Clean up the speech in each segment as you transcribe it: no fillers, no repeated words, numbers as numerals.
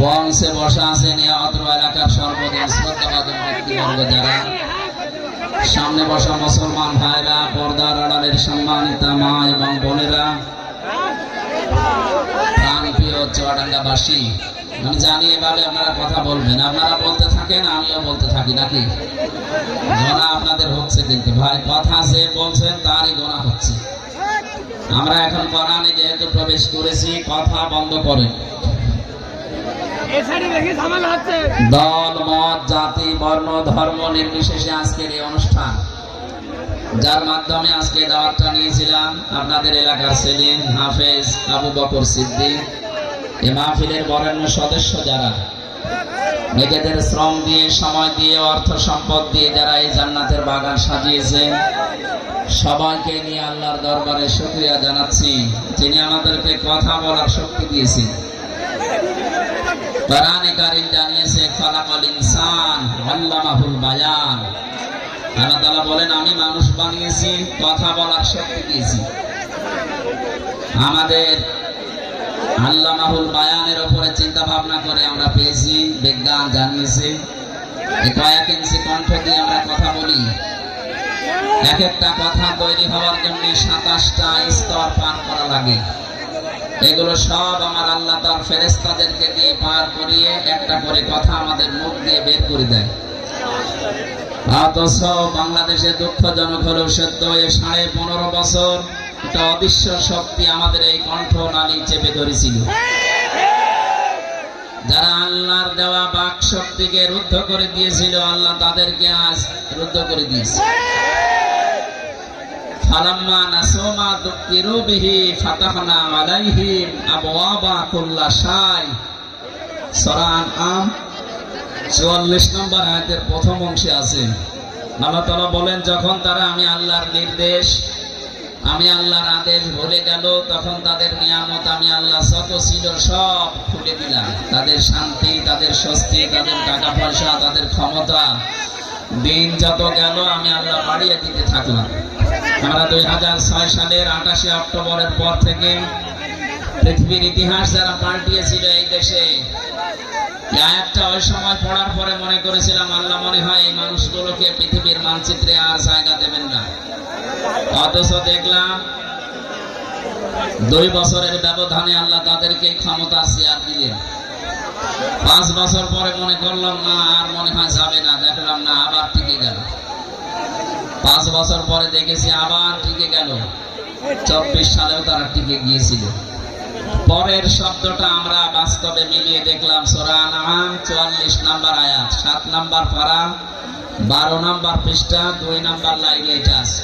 বংশে বসা আছেন এ অত্র এলাকার সর্বদিন শ্রদ্ধাভাজন ব্যক্তিবর্গ যারা, সামনে বসা মুসলমান ভাইরা, পর্দার আড়ালের সম্মানিতা মা এবং বোনেরা, প্রাণপ্রিয় চুয়াডাঙ্গাবাসী, আমি জানি এভাবে আপনারা কথা বলবেন, আপনারা বলতে থাকেন আমিও বলতে থাকি নাকি? গোনা আপনাদের হচ্ছে, কিন্তু ভাই কথা যে বলছেন তারই গোনা হচ্ছে। আমরা এখন কোরআনে যেহেতু প্রবেশ করেছি, কথা বন্ধ করেন। দল মত জাতি বর্ণ ধর্ম নির্বিশেষে আজকের এই অনুষ্ঠান, যার মাধ্যমে আজকে দাওয়াতটা নিয়েছিলাম আপনাদের এলাকার সেলিম হাফেজ আবু বকর সিদ্দিক, এই মাহফিলের বরেণ্য সদস্য যারা নিজেদের শ্রম দিয়ে, সময় দিয়ে, অর্থ সম্পদ দিয়ে যারা এই জান্নাতের বাগান সাজিয়েছে, সবাইকে নিয়ে আল্লাহর দরবারে শুকরিয়া জানাচ্ছি, যিনি আমাদেরকে কথা বলার শক্তি দিয়েছেন। কোরআনে কারীম জানিয়েছে খালাকাল ইনসান আল্লামাহুল বায়ান। আল্লাহ তাআলা বলেন আমি মানুষ বানিয়েছি, কথা বলার শক্তি দিয়েছি। আমাদের আল্লামাহুল বায়ানের উপরে চিন্তা ভাবনা করে আমরা পেয়েছি, বিজ্ঞান জানিয়েছে এই কয়েক ইঞ্চি কণ্ঠ দিয়ে আমরা কথা বলি। এক একটা কথা তৈরি হওয়ার জন্য 27টা স্তর পার করা লাগে। এগুলো সব আমার আল্লাহ তার ফেরেশতাদেরকে দিয়ে পার করিয়ে একটা করে কথা আমাদের মুখ দিয়ে বের করে দেয়। অথচ বাংলাদেশে দুঃখজনক হলেও সত্য, 15.5 বছর একটা অদৃশ্য শক্তি আমাদের এই কণ্ঠনালী চেপে ধরেছিল। যারা আল্লাহর দেওয়া বাক শক্তিকে রুদ্ধ করে দিয়েছিল, আল্লাহ তাদেরকে আজ রুদ্ধ করে দিয়েছে। ফালাম্মা নাসু মা যুকিরু বিহি ফাতাহনা আলাইহিম আবওয়াবা কুল্লা শাই। সূরা আনআম 44 নম্বর আয়াতের প্রথম অংশে আছে আল্লাহ তাআলা বলেন, যখন তারা আমি আল্লাহর নির্দেশ, আমি আল্লাহর আদেশ ভুলে গেল, তখন তাদের নিয়ামত আমি আল্লাহ যত ছিল সব খুলে দিলাম। তাদের শান্তি, তাদের স্বস্তি, তাদের টাকা পয়সা, তাদের ক্ষমতা, দিন যত গেল আমি আল্লাহ বাড়িয়ে দিতে থাকলাম। আমরা 2006 সালের 28 অক্টোবরের পর থেকে পৃথিবীর ইতিহাস যারা পাল্টিয়েছিল এই দেশে, আয়াতটা ওই সময় পড়ার পরে মনে করেছিলাম আল্লাহ মনে হয় এই মানুষগুলোকে পৃথিবীর মানচিত্রে আর জায়গা দেবেন না। অথচ দেখলাম 2 বছরের ব্যবধানে আল্লাহ তাদেরকে ক্ষমতা চেয়ার দিলেন। 5 বছর পরে মনে করলাম না, আর মনে হয় যাবে না, দেখলাম না আবার টিকে গেল। 5 বছর পরে দেখেছি আবার টিকে গেল। 24 সালেও তারা টিকে গিয়েছিল। পরের শব্দটা আমরা বাস্তবে মিলিয়ে দেখলাম সূরা আনআম 44 নম্বর আয়াত, 7 নম্বর পারা, 12 নম্বর পৃষ্ঠা, 2 নম্বর লাইনে এটা আছে।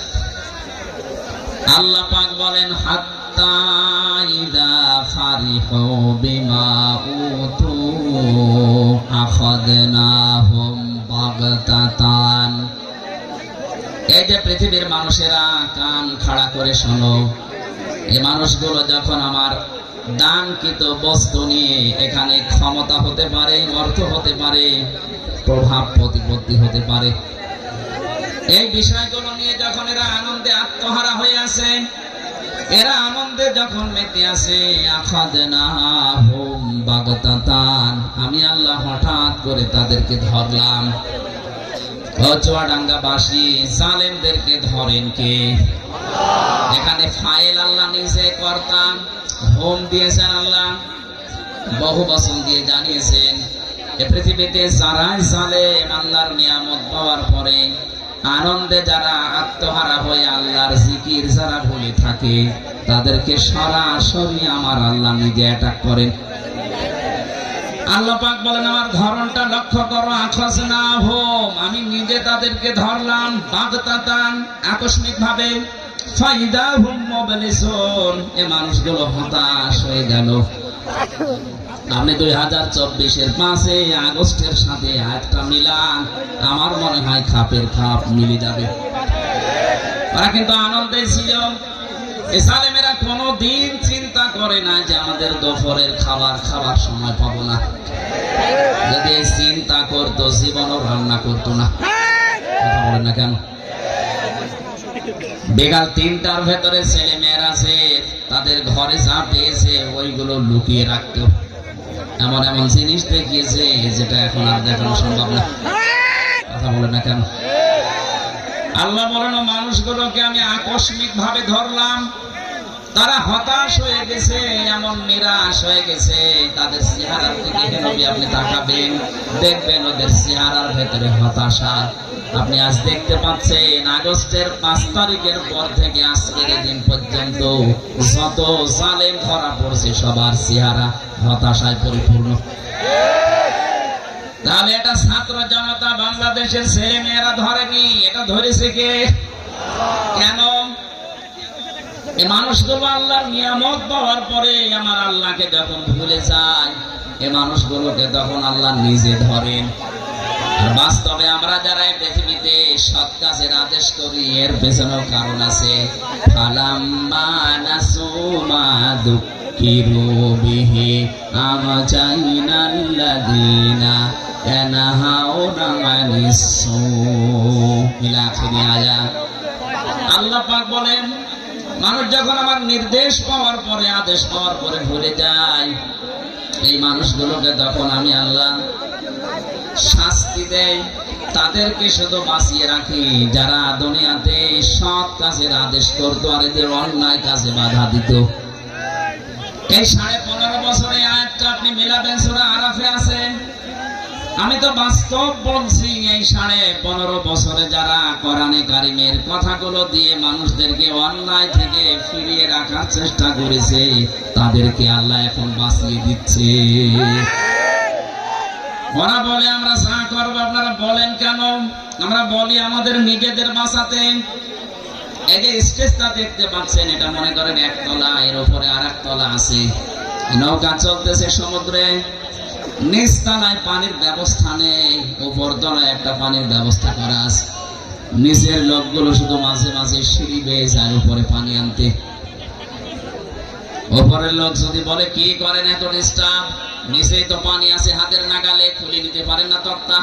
আল্লাহ পাক বলেন হাত্তা ইযা ফারিহু বিমা উতু আখাযনাহুম বাগতাতান। এই যে পৃথিবীর মানুষেরা কান খাড়া করে শোনো, এই মানুষগুলো যখন আমার দানকৃত বস্তু নিয়ে, এখানে ক্ষমতা হতে পারে, অর্থ হতে পারে, প্রভাব প্রতিপত্তি হতে পারে, এই বিষয়গুলো নিয়ে যখন এরা আনন্দে আত্মহারা হয়ে আছে, এরা আনন্দে যখন মেতে আছে, আখাযনাহুম বাগতাতান, আমি আল্লাহ হঠাৎ করে তাদেরকে ধরলাম। চুয়াডাঙ্গাবাসী, জালেমদেরকে ধরেন কে? এখানে ফাইল আল্লাহ নিজে কর্তা, হোম দিয়েছেন আল্লাহ, বহু বচন দিয়ে জানিয়েছেন এ পৃথিবীতে যারাই জালেম, আল্লাহর নিয়ামত পাওয়ার পরে আনন্দে যারা আত্মহারা হয়ে আল্লাহর জিকির যারা ভুলে থাকে, তাদেরকে সরাসরি আমার আল্লাহ নিজে অ্যাটাক করেন। আল্লাহ পাক বলেন আমার ধরনটা লক্ষ্য করো, আখাযনাহুম, আমি নিজে তাদেরকে ধরলাম, বাগতাতান, আকস্মিক ভাবে, ফাইদাহুম মুবলিসুন, এই মানুষগুলো হতাশ হয়ে গেল। আপনি 2024-এর 5 আগস্টের সাথে আয়াতটা মিলান, আমার মনে হয় খাপের খাপ মিলে যাবে। ওরা কিন্তু আনন্দে ছিল। এই জালেমেরা কোনোদিন চিন্তা করে না যে আমাদের দুপুরের খাবার খাবার সময় পাবো না। যদি চিন্তা করতো জীবনও রান্না করতো না। কথা বলেন না কেন? বিকাল 3টার ভেতরে ছেলে মেয়েরা আছে, তাদের ঘরে যা পেয়েছে ওইগুলো লুকিয়ে রাখতো। এমন এমন জিনিস দেখিয়েছে যেটা এখন আর দেখানো সম্ভব না। কথা বলে না কেন? আল্লাহ বলেন মানুষগুলোকে আমি আকস্মিক ভাবে ধরলাম, তারা হতাশ হয়ে গেছে, এমন নিরাশ হয়ে গেছে। তাদের চেহারার দিকে নবী আপনি তাকাবেন, দেখবেন ওদের চেহারার ভেতরে হতাশা। আপনি আজ দেখতে পাচ্ছেন আগস্টের 5 তারিখের পর থেকে আজকের দিন পর্যন্ত যত জালেম ধরা পড়ছে সবার চেহারা হতাশায় পরিপূর্ণ। তাহলে এটা ছাত্র জনতা বাংলাদেশের ছেলে মেয়েরা ধরেনি, এটা ধরেছে কে? কেন? এই মানুষগুলো আল্লাহর নিয়ামত পাওয়ার পরে আমার আল্লাহকে যখন ভুলে যায়, এই মানুষগুলোকে তখন আল্লাহ নিজে ধরেন। আর বাস্তবে আমরা যারা এই পৃথিবীতে সৎ কাজের আদেশ করি এর পেছনেও কারণ আছে। ফালাম্মা নাসু মা যুক্কিরু বিহি আমজাইনাল্লাযীনা ইয়ানহাউনা আনিস সূ ইলা আখিরি আয়াত। আল্লাহ পাক বলেন মানুষ যখন আমার নির্দেশ পাওয়ার পরে আদেশ পাওয়ার পরে ভুলে যায়, এই মানুষগুলোকে তখন আমি আল্লাহ শাস্তি দেই। তাদেরকে শুধু বাঁচিয়ে রাখি যারা দুনিয়াতে সৎ কাজের আদেশ করতো আর এদের অন্যায় কাজে বাধা দিত। এই 15.5 বছরে আয়াতটা আপনি মিলাবেন, সূরা আরাফে আছে। আমি তো বাস্তব বলছি, এই 15.5 বছরে যারা কোরআনে কারিমের কথাগুলো দিয়ে মানুষদেরকে অন্যায় থেকে ফিরিয়ে রাখার চেষ্টা করেছে, তাদেরকে আল্লাহ এখন বাঁচিয়ে দিচ্ছে। ওরা বলে আমরা যা করবো, আপনারা বলেন কেন? আমরা বলি আমাদের নিজেদের বাঁচাতে। এই যে স্টেজটা দেখতে পাচ্ছেন, এটা মনে করেন 1 তলা, এর উপরে আর 1 তলা আছে। নৌকা চলতেছে সমুদ্রে, নিচ তলায় পানির ব্যবস্থা নেই, উপর তলায় একটা পানির ব্যবস্থা করা আছে। নিচের লোকগুলো শুধু মাঝে মাঝে সিঁড়ি বেয়ে যায় উপরে পানি আনতে। উপরের লোক যদি বলে কি করেন এত ডিস্টার্ব, নিচেই তো পানি আছে হাতের নাগালে, খুলে নিতে পারেন না তক্তা?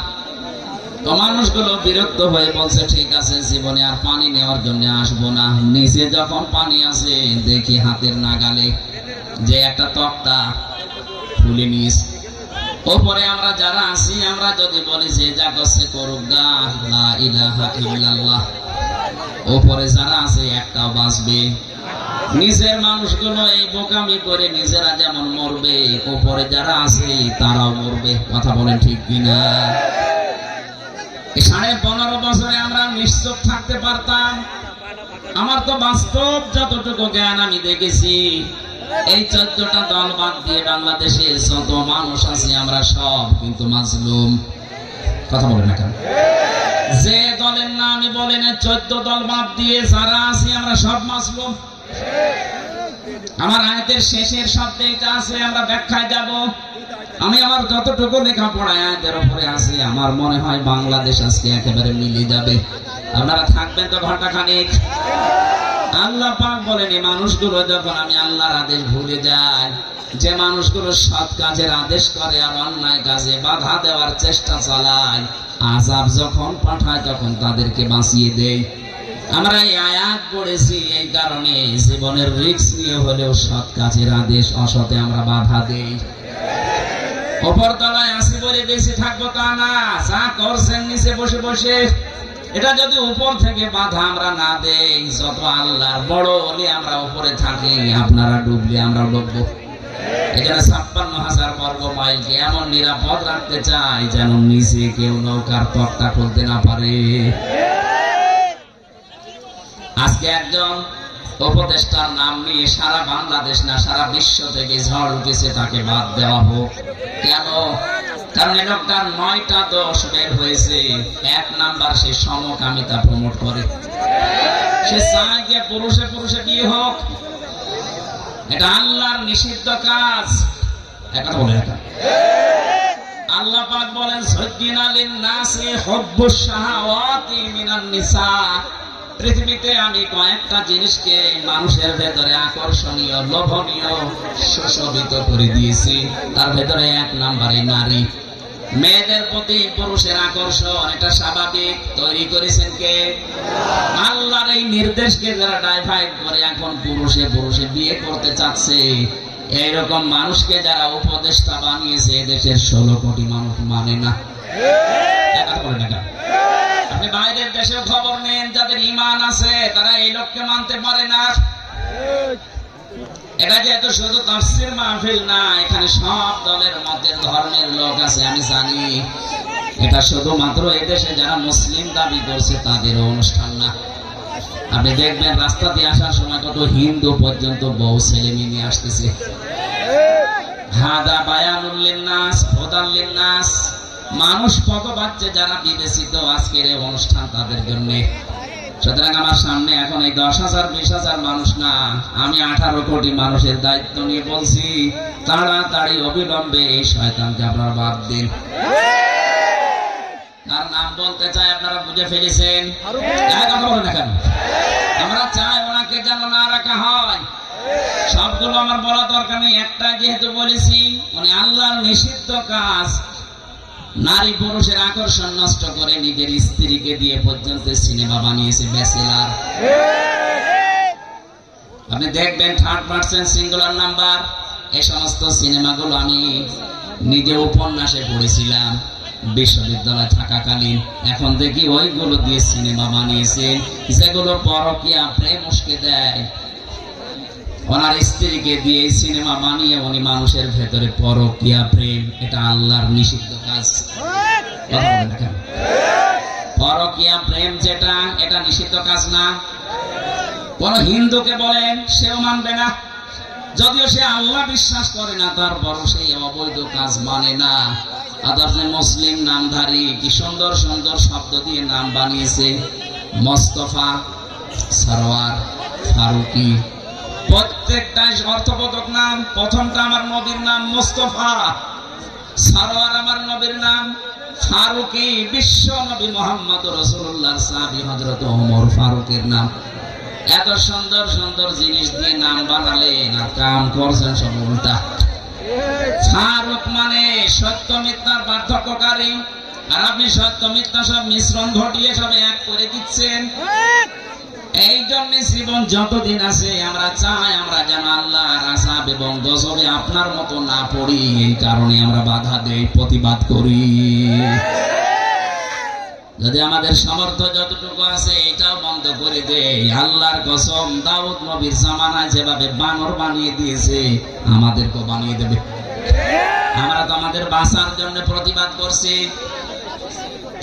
তো মানুষগুলো বিরক্ত হয়ে বলছে ঠিক আছে, জীবনে আর পানি নেওয়ার জন্য আসবো না। নিচে যখন পানি আছে দেখি হাতের নাগালে যে একটা তক্তা খুলে নিস। ওপরে আমরা যারা আছি আমরা যদি বলি যে যা করছে করুক গা, লা ইলাহা ইল্লাল্লাহ, ওপরে যারা আছে একটাও বাঁচবে। নিজের মানুষগুলো এই বোকামি করে নিজেরা যেমন মরবে, ওপরে যারা আছে তারাও মরবে। কথা বলেন ঠিক কিনা? 15.5 বছরে আমরা নিশ্চুপ থাকতে পারতাম। আমার তো বাস্তব যতটুকু জ্ঞান আমি দেখেছি, এই 14টা দল বাদ দিয়ে বাংলাদেশে যত মানুষ আছে আমরা সব কিন্তু মাজলুম। কথা বলেন না কেন? যে দলের নাম আমি বলি না, 14 দল বাদ দিয়ে যারা আছি আমরা সব মাজলুম। আমার আয়াতের শেষের শব্দে এটা আছে, আমরা ব্যাখ্যায় যাব। আমি আমার যতটুকু লেখাপড়া আয়াতের উপরে আছে, আমার মনে হয় বাংলাদেশ আজকে একেবারে মিলে যাবে। আপনারা থাকবেন তো ঘন্টাখানেক। আল্লাহ পাক বলেন এই মানুষগুলো যখন আমি আল্লাহর আদেশ ভুলে যাই, যে মানুষগুলো সৎ কাজের আদেশ করে আর অন্যায় কাজে বাধা দেওয়ার চেষ্টা চালায়, আযাব যখন পাঠায় তখন তাদেরকে বাঁচিয়ে দেয়। আমরা এই আয়াত পড়েছি এই কারণে জীবনের রিস্ক নিয়ে হলেও সৎ কাজের আদেশ অসতে আমরা বাধা দেই। উপর তলায় আসি বলে বেশি থাকবো তা না, যা করছেন নিচে বসে বসে, এটা যদি উপর থেকে বাধা আমরা না দেই, যত আল্লাহর বড় হলে আমরা উপরে থাকি, আপনারা ডুবলে আমরা ডুববো। এখানে 56,000 বর্গ মাইলকে এমন নিরাপদ রাখতে চাই যেন নিচে কেউ নৌকার তক্তা খুলতে না পারে। আজকে একজন উপদেষ্টার নাম নিয়ে সারা বাংলাদেশ না সারা বিশ্ব থেকে ঝড় উঠেছে, তাকে বাদ দেওয়া হোক। কেন? কারণ এই লোকটার 9টা দোষ বের হয়েছে। 1 নাম্বার, সে সমকামিতা প্রমোট করে। সে চায় যে পুরুষে পুরুষে বিয়ে হোক, এটা আল্লাহর নিষিদ্ধ কাজ। একটা বলে এটা আল্লাহ পাক বলেন যায়্যিনা লিন-নাসি হুব্বুশ শাহাওয়াতি মিনান নিসা। পৃথিবীতে আমি কয়েকটা জিনিসকে মানুষের ভেতরে আকর্ষণীয়, লোভনীয়, সুশোভিত করে দিয়েছি। তার ভেতরে 1 নাম্বারে নারী। মেয়েদের প্রতি পুরুষের আকর্ষণ, এটা স্বাভাবিক। তৈরি করেছেন কে? আল্লাহর এই নির্দেশকে যারা ডাইভার্ট করে এখন পুরুষে পুরুষে বিয়ে করতে চাচ্ছে, এইরকম মানুষকে যারা উপদেষ্টা বানিয়েছে এদেশের 16 কোটি মানুষ মানে না। আপনি বাইরের দেশেও খবর নেন, যাদের ঈমান আছে তারা এই লোককে মানতে পারে না। এটা যেহেতু শুধু তাফসীর মাহফিল না, এখানে সব দলের মতের ধর্মের লোক আছে আমি জানি। এটা শুধুমাত্র এদেশে যারা মুসলিম দাবি করছে তাদের অনুষ্ঠান না। আপনি দেখবেন রাস্তা দিয়ে আসার সময় কত হিন্দু পর্যন্ত বউ ছেলে নিয়ে আসতেছে। হাদা বায়ানুল লিন্নাস হুদাল লিন্নাস, মানুষ কত বাচ্চা যারা বিবেচিত আজকের এই অনুষ্ঠান তাদের জন্য। সুতরাং আমার সামনে এখন এই 10,000 20,000 মানুষ না, আমি 18 কোটি মানুষের দায়িত্ব নিয়ে বলছি, তাড়াতাড়ি অবিলম্বে এই শয়তানকে আপনারা বাদ দিন। তার নাম বলতে চাই, আপনারা বুঝে ফেলেছেন। কথা বলেন এখন, আমরা চাই ওনাকে যেন না রাখা হয়। সবগুলো আমার বলা দরকার নেই, একটা যেহেতু বলেছি, উনি আল্লাহর নিষিদ্ধ কাজ, নারী পুরুষের আকর্ষণ নষ্ট করে নিজের স্ত্রীকে দিয়ে পর্যন্ত সিনেমা বানিয়েছে ব্যাচেলার। আপনি দেখবেন 3rd-person সিঙ্গুলার নাম্বার, এই সমস্ত সিনেমাগুলো আমি নিজে উপন্যাসে পড়েছিলাম বিশ্ববিদ্যালয়ে থাকাকালীন। এখন দেখি ওইগুলো দিয়ে সিনেমা বানিয়েছে, যেগুলো পরকীয়া প্রেম উস্কে দেয়। ওনার স্ত্রীকে দিয়ে এই সিনেমা বানিয়ে উনি মানুষের ভেতরে পরকীয়া প্রেম, এটা আল্লাহর নিষিদ্ধ কাজ। পরকীয়া প্রেম যেটা, এটা নিষিদ্ধ কাজ না। কোন হিন্দুকে বলেন, সেও মানবে না। যদিও সে আল্লাহ বিশ্বাস করে না, তারপরও সেই অবৈধ কাজ মানে না। আদার্স মুসলিম নামধারী কি সুন্দর সুন্দর শব্দ দিয়ে নাম বানিয়েছে, মোস্তফা, সরওয়ার, ফারুকি, প্রত্যেকটাই অর্থবোধক নাম। প্রথমটা আমার নবীর নাম মোস্তফা, সরওয়ার আমার নবীর নাম, ফারুকি বিশ্ব নবী মুহাম্মদ রাসূলুল্লাহ সাহাবী হযরত ওমর ফারুকের নাম। এত সুন্দর সুন্দর জিনিস দিয়ে নাম বানালেন আর কাম করছেন সব উল্টা। ফারুক মানে সত্য মিথ্যার পার্থক্যকারী, আর আপনি সত্য মিথ্যা সব মিশ্রণ ঘটিয়ে সব এক করে দিচ্ছেন। এই জন্য জীবন যতদিন আছে আমরা চাই আমরা যেন আল্লাহর আযাব এবং গজবে আপনার মতো না পড়ি। এই কারণে আমরা বাধা দেই, প্রতিবাদ করি। যদি আমাদের সামর্থ্য যতটুকু আছে এটাও বন্ধ করে দেই, আল্লাহর কসম দাউদ নবীর জামানায় যেভাবে বানর বানিয়ে দিয়েছে আমাদেরকেও বানিয়ে দেবে। আমরা তো আমাদের বাঁচার জন্য প্রতিবাদ করছি।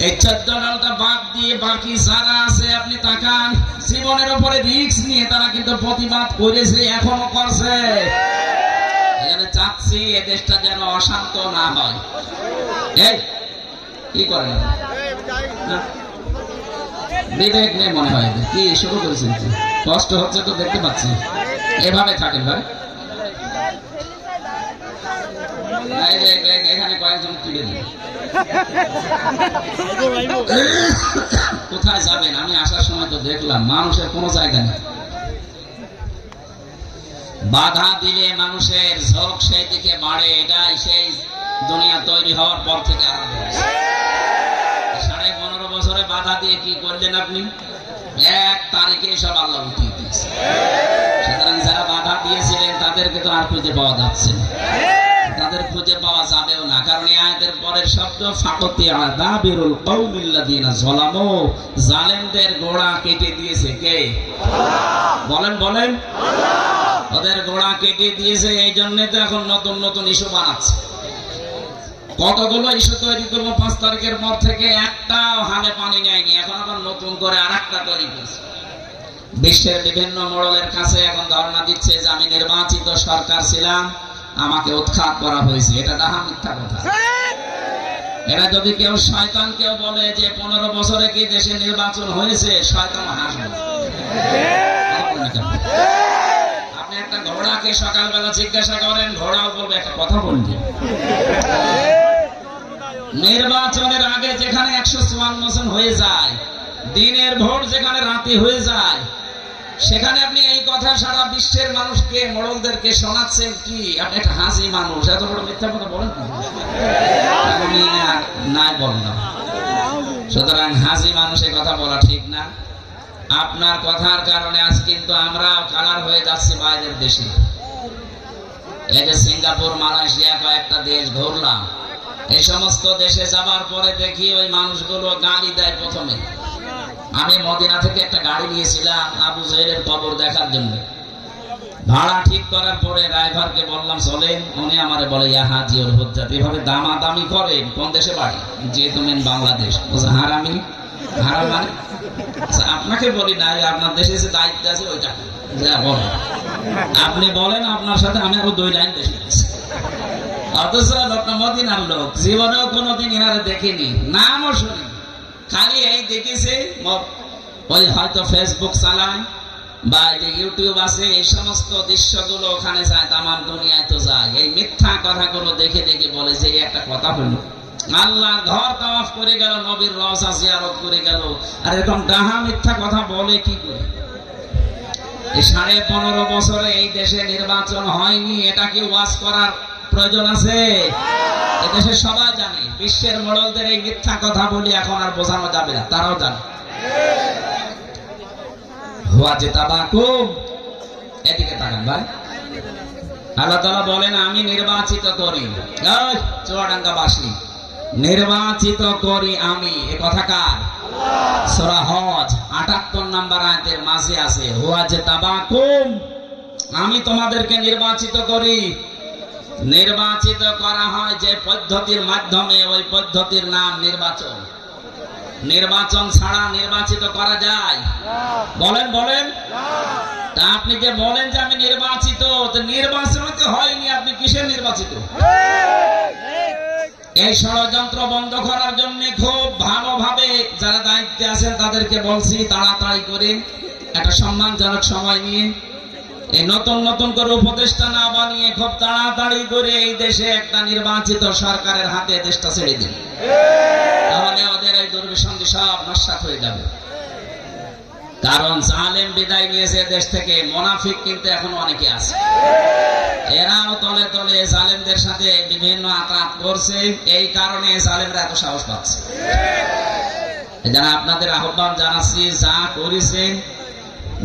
এই 14 দলটা বাদ দিয়ে বাকি যারা আছে আপনি তাকান, জীবনের উপরে রিস্ক নিয়ে তারা কিন্তু প্রতিবাদ করেছে, এখনো করছে। এখানে চাচ্ছি এ দেশটা যেন অশান্ত না হয়। এই কি করেন, বিবেক নেই মনে হয়। কি শুরু করেছেন, কষ্ট হচ্ছে তো দেখতে পাচ্ছি। এভাবে থাকেন ভাই, এখানে কয়েকজন তুলে দিন। কোথায় যাবেন? আমি আসার সময় তো দেখলাম মানুষের কোনো জায়গা নেই। বাধা দিলে মানুষের ঝোঁক সেই দিকে বাড়ে। এটাই সেই দুনিয়া তৈরি হওয়ার পর থেকে আরম্ভ হয়েছে। 15.5 বছরে বাধা দিয়ে কি করলেন আপনি? 1 তারিখে সব আল্লাহ উঠিয়ে দিয়েছে। সুতরাং যারা বাধা দিয়েছিলেন তাদেরকে তো আর খুঁজে পাওয়া যাচ্ছে না, তাদের খুঁজে পাওয়া যাবেও না। কারণ এই আয়াতের পরের শব্দ ফাকতি আযাবিরুল কওমিল্লাযিনা যালামু, জালেমদের গোড়া কেটে দিয়েছে কে? বলেন বলেন। ওদের গোড়া কেটে দিয়েছে। এই জন্য তো এখন নতুন নতুন ইস্যু বানাচ্ছে। কতগুলো ইস্যু তৈরি করবো 5 তারিখের পর থেকে, একটাও হালে পানি নেয়নি। এখন আবার নতুন করে আরেকটা তৈরি করছে। বিশ্বের বিভিন্ন মোড়লের কাছে এখন ধারণা দিচ্ছে যে আমি নির্বাচিত সরকার ছিলাম, আমাকে উৎখাত করা হয়েছে। এটা ডাহা মিথ্যা কথা। এরা যদি কেউ শয়তান কেউ বলে যে 15 বছরে কি দেশে নির্বাচন হয়েছে, শয়তান হাসবে। আপনি একটা ঘোড়াকে সকালবেলা জিজ্ঞাসা করেন, ঘোড়াও বলবে একটা কথা বলবে। নির্বাচনের আগে যেখানে 154 জন হয়ে যায়, দিনের ভোট যেখানে রাতে হয়ে যায়, সেখানে আপনি এই কথা সারা বিশ্বের মানুষকে মোড়লদেরকে শোনাচ্ছেন কি? আপনি একটা হাসি মানুষ, এত বড় মিথ্যা কথা বলেন আমি নাই বললাম। সুতরাং হাসি মানুষের কথা বলা ঠিক না। আপনার কথার কারণে আজ কিন্তু আমরা কালার হয়ে যাচ্ছি বাইরের দেশে। এই যে সিঙ্গাপুর, মালয়েশিয়া কয়েকটা দেশ ঘুরলাম, এই সমস্ত দেশে যাবার পরে দেখি ওই মানুষগুলো গালি দেয় প্রথমে। আমি মদিনা থেকে একটা গাড়ি নিয়েছিলাম আবু জেহেলের কবর দেখার জন্য। ভাড়া ঠিক করার পরে ড্রাইভারকে বললাম চলেন, উনি আমারে বলে ইয়া হাজি ওর হুজ্জাত, এভাবে দামাদামি করেন। কোন দেশে বাড়ি? যে তুমি বাংলাদেশ। হারামি, হারাম মানে আপনাকে বলি না, আপনার দেশে যে দায়িত্ব আছে ওইটা যা বলেন আপনি বলেন, আপনার সাথে আমি আরো 2 লাইন বেশি বলছি। অথচ লোকটা মদিনার লোক, জীবনেও কোনোদিন এনারে দেখিনি, নামও শুনি, খালি এই দেখেছে ওই হয়তো ফেসবুক চালায় বা ইউটিউব আছে, এই সমস্ত দৃশ্যগুলো ওখানে যায়, তামাম দুনিয়ায় তো যায়। এই মিথ্যা কথাগুলো দেখে দেখে বলে যে একটা কথা হলো আল্লাহ ঘর তাওয়াফ করে গেল, নবীর রওজা জিয়ারত করে গেল, আর এরকম ডাহা মিথ্যা কথা বলে কি করে? এই 15.5 বছরে এই দেশে নির্বাচন হয়নি, এটা কি ওয়াজ করার প্রয়োজন আছে? এদেশে সবাই জানে, বিশ্বের মোড়লদের এই মিথ্যা কথা বলি এখন আর বোঝানো যাবে না, তারাও জানে। হুয়া যে তাবাকুম, এদিকে তাকান ভাই। আল্লাহ তাআলা বলেন আমি নির্বাচিত করি, ওই চুয়াডাঙ্গাবাসী নির্বাচিত করি আমি। এ কথা কার? সূরা হজ 78 নম্বর আয়াতের মাঝে আছে হুয়া যে তাবাকুম, আমি তোমাদেরকে নির্বাচিত করি। নির্বাচিত করা হয় যে পদ্ধতির মাধ্যমে, ওই পদ্ধতির নাম নির্বাচন। নির্বাচন ছাড়া নির্বাচিত করা যায়? বলেন বলেন। তা আপনি যে বলেন যে আমি নির্বাচিত, তো নির্বাচন তো হয়নি, আপনি কিসের নির্বাচিত? এই ষড়যন্ত্র বন্ধ করার জন্য খুব ভালোভাবে যারা দায়িত্বে আছেন তাদেরকে বলছি তাড়াতাড়ি করে একটা সম্মানজনক সময় নিয়ে, এই নতুন নতুন করে উপদেষ্টা না বানিয়ে খুব তাড়াতাড়ি করে এই দেশে একটা নির্বাচিত সরকারের হাতে দেশটা ছেড়ে দিন, তাহলে ওদের এই দুর্বিসন্ধি সব নস্যাৎ হয়ে যাবে। কারণ জালেম বিদায় নিয়েছে দেশ থেকে, মুনাফিক কিন্তু এখনো অনেকে আছে, এরাও তলে তলে জালেমদের সাথে বিভিন্ন আঘাত করছে, এই কারণে জালেমরা এত সাহস পাচ্ছে। যারা আপনাদের আহ্বান জানাচ্ছি, যা করেছেন,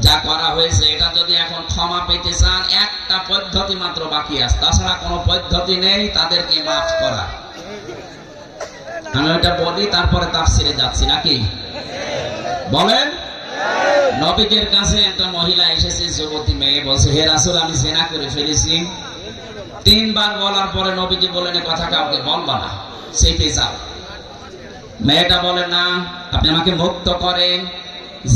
যা করা হয়েছে, এটা যদি এখন ক্ষমা পেতে চান, একটা পদ্ধতি মাত্র বাকি আছে, তাছাড়া কোনো পদ্ধতি নেই তাদেরকে মাফ করা। আমি ওইটা বলি, তারপরে তাফসিরে যাচ্ছি নাকি বলেন। নবীদের কাছে একটা মহিলা এসেছে, যুবতী মেয়ে, বলছে হে রাসূল আমি জিনা করে ফেলেছি। 3 বার বলার পরে নবীজি বলেন কথা কাউকে বলবা না, সেইতে যাও। মেয়েটা বলে না, আপনি আমাকে মুক্ত করেন,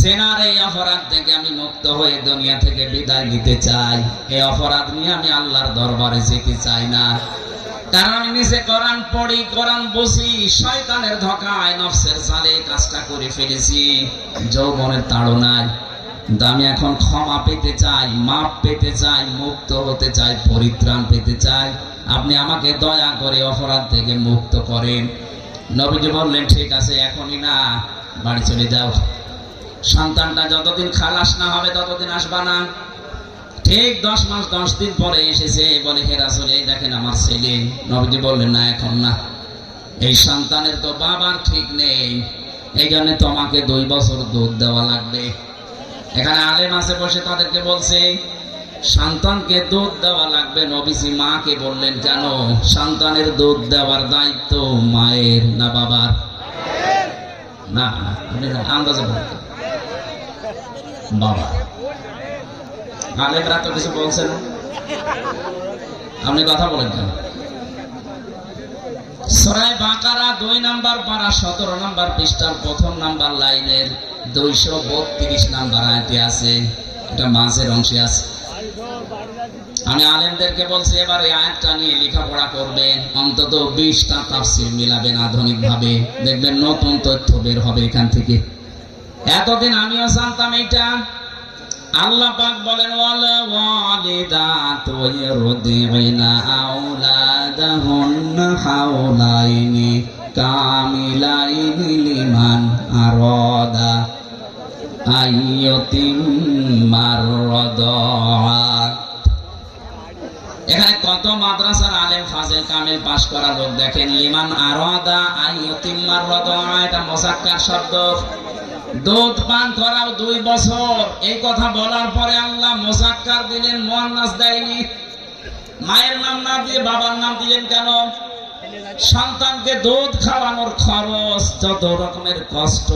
জিনার এই অপরাধ থেকে আমি মুক্ত হয়ে দুনিয়া থেকে বিদায় নিতে চাই, এই অপরাধ নিয়ে আমি আল্লাহর দরবারে যেতে চাই না। কারণ আমি নিজে কোরআন পড়ি, কোরআন বুঝি, শয়তানের ধোঁকায় নফসের জালে কাজটা করে ফেলেছি, যৌবনের তাড়নায়। কিন্তু আমি এখন ক্ষমা পেতে চাই, মাপ পেতে চাই, মুক্ত হতে চাই, পরিত্রাণ পেতে চাই, আপনি আমাকে দয়া করে অপরাধ থেকে মুক্ত করেন। নবীজি বললেন ঠিক আছে, এখনই না, বাড়ি চলে যাও, সন্তানটা যতদিন খালাস না হবে ততদিন আসবা না। ঠিক 10 মাস 10 দিন পরে এসেছে, বলে হে রাসূল এই দেখেন আমার ছেলে। নবীজি বললেন না, এখন না, এই সন্তানের তো বাবার ঠিক নেই, এই জন্য তোমাকে 2 বছর দুধ দেওয়া লাগবে। এখানে আলেম আছে বসে, তাদেরকে বলছে সন্তানকে দুধ দেওয়া লাগবে। নবীজি মাকে বললেন কেন? সন্তানের দুধ দেওয়ার দায়িত্ব মায়ের না বাবার? না, আন্দাজে বলতে বাবা। আলেমরা তো কিছু বলছে না, আপনি কথা বলেন কেন? সূরা বাকারা 2 নম্বর পারা 17 নম্বর পৃষ্ঠার 1ম নম্বর লাইনের 232 নম্বর আয়াতে আছে, এটা মাঝের অংশে আছে। আমি আলেমদেরকে বলছি এবার এই আয়াতটা নিয়ে লেখাপড়া করবেন, অন্তত 20টা তাফসীর মিলাবেন আধুনিক ভাবে, দেখবেন নতুন তথ্য বের হবে এখান থেকে। এতদিন আমিও জানতাম এটা। আল্লাহ পাক বলেন ওয়ালা ওয়ালিদাতু ইরদিনা আওলাদাহুন্না হাওলাইনি কামিলাইনি লিমান আরাদা আইয়ুতিম্মার রাদা। এখানে কত মাদ্রাসার আলেম ফাজিল কামিল পাশ করা লোক দেখেন, লিমান আরাদা আইয়ুতিম্মার রাদা, এটা মুযাক্কার শব্দ। দুধ পান করাও 2 বছর, এই কথা বলার পরে আল্লাহ মুযাক্কার দিলেন, মুয়ান্নাস দেয়নি। মায়ের নাম না দিয়ে বাবার নাম দিলেন কেন? সন্তানকে দুধ খাওয়ানোর খরচ, যত রকমের কষ্ট,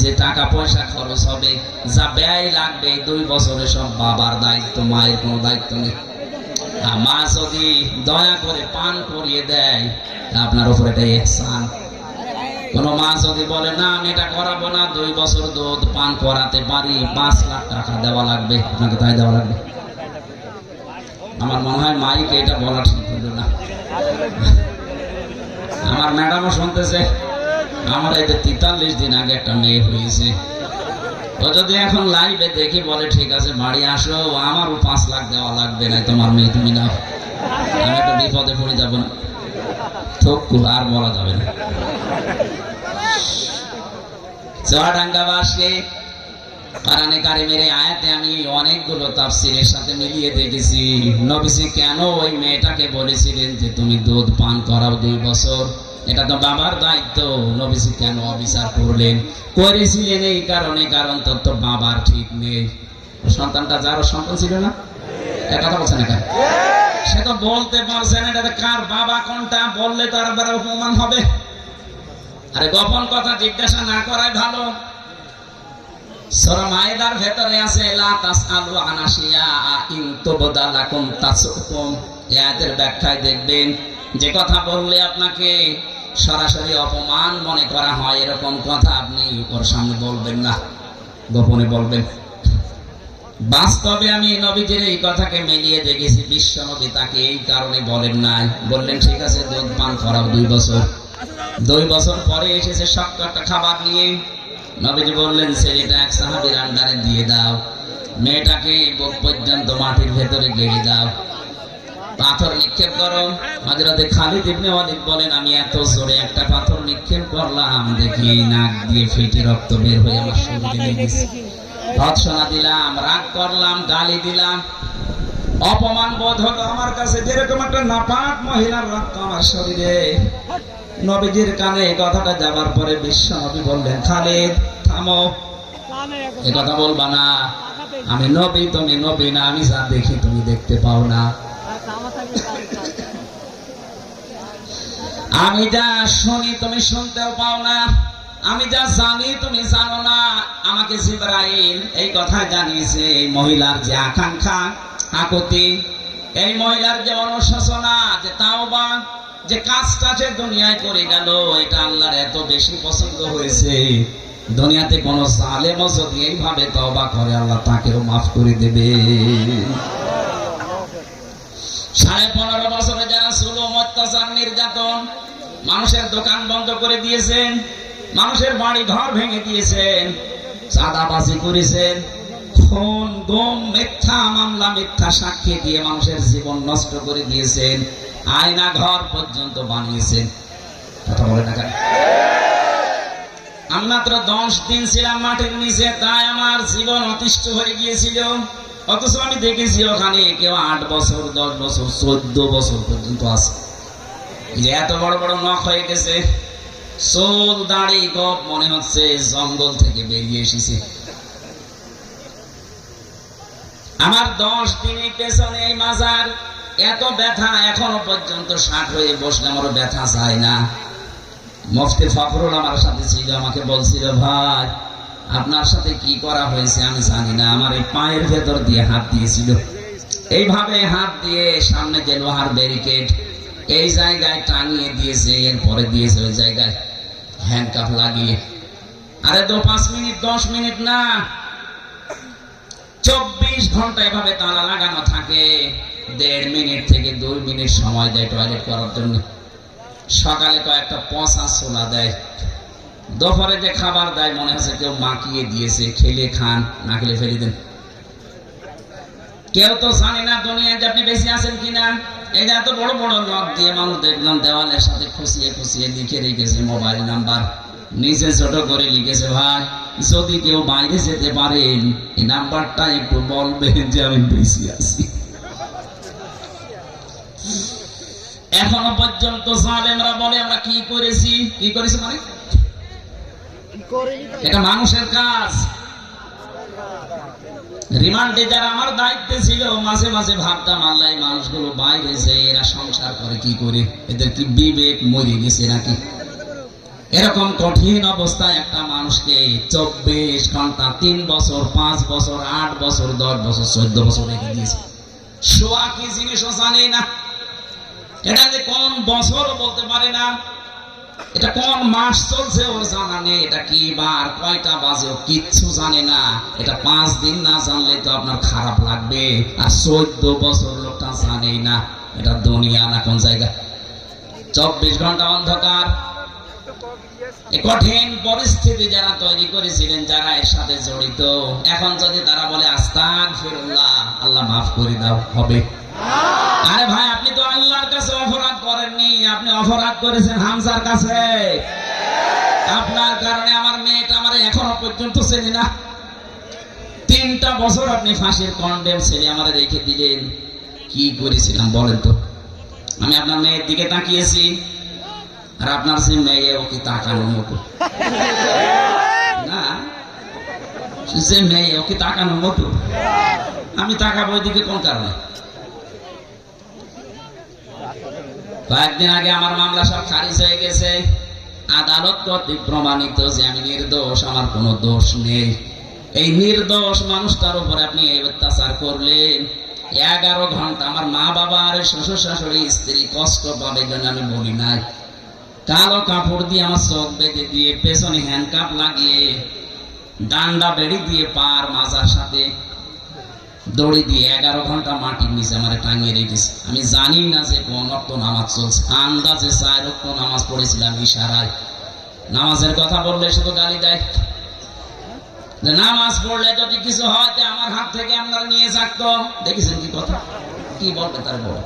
যে টাকা পয়সা খরচ হবে, যা ব্যয় লাগবে 2 বছরে সব বাবার দায়িত্ব, মায়ের কোনো দায়িত্ব নেই। আর মা যদি দয়া করে পান করিয়ে দেয় আপনার উপর এটা ইহসান। কোন মা যদি বলে না আমি এটা করাবো না, 2 বছর দুধ পান করাতে পারি, 5 লাখ টাকা দেওয়া লাগবে, আপনাকে তাই দেওয়া লাগবে। আমার মনে হয় মাইকে এটা বলা ঠিক হলো না। আমার ম্যাডামও শুনতেছে। আমার এই 43 দিন আগে একটা মেয়ে হয়েছে, ও যদি এখন লাইভে দেখি বলে ঠিক আছে বাড়ি আসো, আমারও 5 লাখ দেওয়া লাগবে না, তোমার মেয়ে তুমি নাও, আমি তো বিপদে পড়ে যাবো না। থক্কু আর বলা যাবে না। চুয়াডাঙ্গাবাসী কোরআনে কারিমের আয়াতে আমি অনেকগুলো তাফসীরের সাথে মিলিয়ে দেখেছি, নবীজি কেন ওই মেয়েটাকে বলেছিলেন যে তুমি দুধ পান করাও 2 বছর, এটা তো বাবার দায়িত্ব, নবীজি কেন অবিচার করলেন? করেছিলেন এই কারণে, কারণ তো বাবার ঠিক নেই। সন্তানটা যারও সন্তান ছিল না, এ কথা বলছে না কেন? সে তো বলতে পারছে না এটা কার বাবা কোনটা, বললে তার দ্বারা অপমান হবে। আরে গোপন কথা জিজ্ঞাসা না করাই ভালো। সূরা মায়েদার ভেতরে আছে লা তাসআলু আন আশিয়া ইন তুবদা লাকুম তাসুকুম। এই আয়াতের ব্যাখ্যায় দেখবেন যে কথা বললে আপনাকে সরাসরি অপমান মনে করা হয়, এরকম কথা আপনি ওর সামনে বলবেন না, গোপনে বলবেন। বাস্তবে আমি নবীজির এই কথাকে মিলিয়ে দেখেছি, বিশ্ব নবী তাকে এই কারণে বলেন নাই, বললেন ঠিক আছে দুধ পান করাও 2 বছর। 2 বছর পরে এসেছে শক্ত একটা খাবার নিয়ে, নবীজি বললেন ছেলেটা এক সাহাবীর আন্ডারে দিয়ে দাও, মেয়েটাকে বুক পর্যন্ত মাটির ভেতরে গেড়ে দাও, পাথর নিক্ষেপ করো। হযরতে খালিদ ইবনে ওয়ালিদ বলেন আমি এত জোরে একটা পাথর নিক্ষেপ করলাম, দেখি নাক দিয়ে ফেটে রক্ত বের হয়ে আমার শরীরে লেগেছে। ভৎসনা দিলাম, রাগ করলাম, গালি দিলাম, অপমান বোধ হলো আমার কাছে, যেরকম একটা নাপাক মহিলার রক্ত আমার শরীরে। নবীজির কানে এই কথাটা যাবার পরে বিশ্ব নবী বললেন খালিদ থামো, এ কথা বলবা না, আমি নবী তুমি নবী না, আমি যা দেখি তুমি দেখতে পাও না, আমি যা শুনি তুমি শুনতেও পাও না, আমি যা জানি তুমি জানো না। আমাকে জিবরাইল এই কথা জানিয়েছে, এই মহিলার যে আকাঙ্ক্ষা আকুতি, এই মহিলার যে অনুশোচনা, যে তাওবা, যে কাজটা সে দুনিয়ায় করে গেল, এটা আল্লাহর এত বেশি পছন্দ হয়েছে, দুনিয়াতে কোন জালেমও যদি এইভাবে তওবা করে আল্লাহ তাকেও মাফ করে দেবে। 15.5 বছরে যারা জুলুম, অত্যাচার, নির্যাতন, মানুষের দোকান বন্ধ করে দিয়েছেন, মানুষের বাড়ি ঘর ভেঙে দিয়েছেন, চাঁদাবাজি করেছেন, খুন, গুম, মিথ্যা মামলা, মিথ্যা সাক্ষী দিয়ে মানুষের জীবন নষ্ট করে দিয়েছেন, আয়না ঘর পর্যন্ত বানিয়েছেন, কথা বলে না কেন? আমি মাত্র 10 দিন ছিলাম মাটির নিচে, তাই আমার জীবন অতিষ্ঠ হয়ে গিয়েছিল। অথচ আমি দেখেছি ওখানে কেউ 8 বছর, 10 বছর, 14 বছর পর্যন্ত আছে। যে এত বড় বড় নখ হয়ে গেছে, চুল দাড়ি গপ মনে হচ্ছে জঙ্গল থেকে বেরিয়ে এসেছে। আমার 10 দিনের পেছনে এই মাজার এত ব্যথা, এখনো পর্যন্ত 60 হয়ে বসলে আমারও ব্যথা যায় না। মুফতি ফখরুল আমার সাথে ছিল, আমাকে বলছিল ভাই আপনার সাথে কি করা হয়েছে আমি জানি না, আমার এই পায়ের ভেতর দিয়ে হাত দিয়েছিল, এইভাবে হাত দিয়ে সামনে যে লোহার ব্যারিকেড এই জায়গায় টাঙিয়ে দিয়েছে, এরপরে দিয়েছে ওই জায়গায় হ্যান্ডকাফ লাগিয়ে। আরে তো 5 মিনিট 10 মিনিট না, 24 ঘন্টা এভাবে তালা লাগানো থাকে। 1.5 মিনিট থেকে 2 মিনিট সময় দেয় টয়লেট করার জন্য। সকালে কয়েকটা পচা ছোলা দেয়, দুপুরে যে খাবার দেয় মনে হচ্ছে কেউ মাখিয়ে দিয়েছে, খেলে খান, না খেলে ফেলে দেন। কেউ তো জানে না দুনিয়ায় যে আপনি বেশি আছেন কিনা। এই যে এত বড় বড় নখ দিয়ে মানুষ দেখলাম দেওয়ালের সাথে খুশিয়ে খুশিয়ে লিখে রেখেছে মোবাইল নাম্বার, নিচে ছোট করে লিখেছে ভাই যদি কেউ বাইরে যেতে পারেন এই নাম্বারটা একটু বলবেন যে আমি বেশি আছি। এখনো পর্যন্ত জালেমরা বলে আমরা কি করেছি, কি করেছি মানে এটা মানুষের কাজ। রিমান্ডে যারা আমার দায়িত্বে ছিল, মাঝে মাঝে ভাবতাম আল্লাহ এই মানুষগুলো বাইরে যে এরা সংসার করে কি করে, এদের কি বিবেক মরে গেছে নাকি? এরকম কঠিন অবস্থায় একটা মানুষকে 24 ঘন্টা 3 বছর 5 বছর 8 বছর 10 বছর 14 বছর রেখে দিয়েছে। শোয়া কি জিনিসও জানে না, এটা যে কোন বছর বলতে পারে না, এটা কোন মাস চলছে ওর জানা নেই, এটা কি বার কয়টা বাজে ও কিচ্ছু জানে না। এটা 5 দিন না জানলে তো আপনার খারাপ লাগবে, আর 14 বছর লোকটা জানেই না এটা দুনিয়া না কোন জায়গা। 24 ঘন্টা অন্ধকার। এই কঠিন পরিস্থিতি যারা তৈরি করেছিলেন, যারা এর সাথে জড়িত, এখন যদি তারা বলে আস্তাগফিরুল্লাহ, আল্লাহ মাফ করে দাও, হবে? আরে ভাই, আপনি তো আল্লাহর কাছে অপরাধ করেননি, আপনি অপরাধ করেছেন হামজার কাছে। আপনার কারণে আমার মেয়েটা আমার এখনো পর্যন্ত চেনে না। 3টা বছর আপনি ফাঁসির কন্ডেম ছেলে আমার রেখে দিলেন। কি করেছিলাম বলেন তো? আমি আপনার মেয়ের দিকে তাকিয়েছি, আর আপনার সে মেয়ে ওকে তাকানোর মতো না, সে মেয়ে ওকে তাকানোর মতো। আমি তাকাবো ওইদিকে কোন কারণে? কয়েকদিন আগে আমার মামলা সব খারিজ হয়ে গেছে, আদালত কর্তৃক প্রমাণিত যে আমি নির্দোষ, আমার কোনো দোষ নেই। এই নির্দোষ মানুষটার উপরে আপনি এই অত্যাচার করলেন। 11 ঘন্টা আমার মা বাবা আর শ্বশুর শাশুড়ি স্ত্রী কষ্ট পাবে জন্য আমি বলি নাই। কালো কাপড় দিয়ে আমার চোখ বেঁধে দিয়ে, পেছনে হ্যান্ডকাপ লাগিয়ে, ডান্ডা বেড়ি দিয়ে পার মাজার সাথে দড়ি দিয়ে 11 ঘন্টা মাটির নিচে আমার টাঙিয়ে রেখেছে। আমি জানি না যে কোন ওয়াক্ত নামাজ চলছে, আন্দাজে 4 ওয়াক্ত নামাজ পড়েছিলাম ইশারায়। নামাজের কথা বললে শুধু গালি দেয়, যে নামাজ পড়লে যদি কিছু হয় আমার হাত থেকে আপনারা নিয়ে থাকতো। দেখেছেন কি কথা, কি বলবে তার বড়?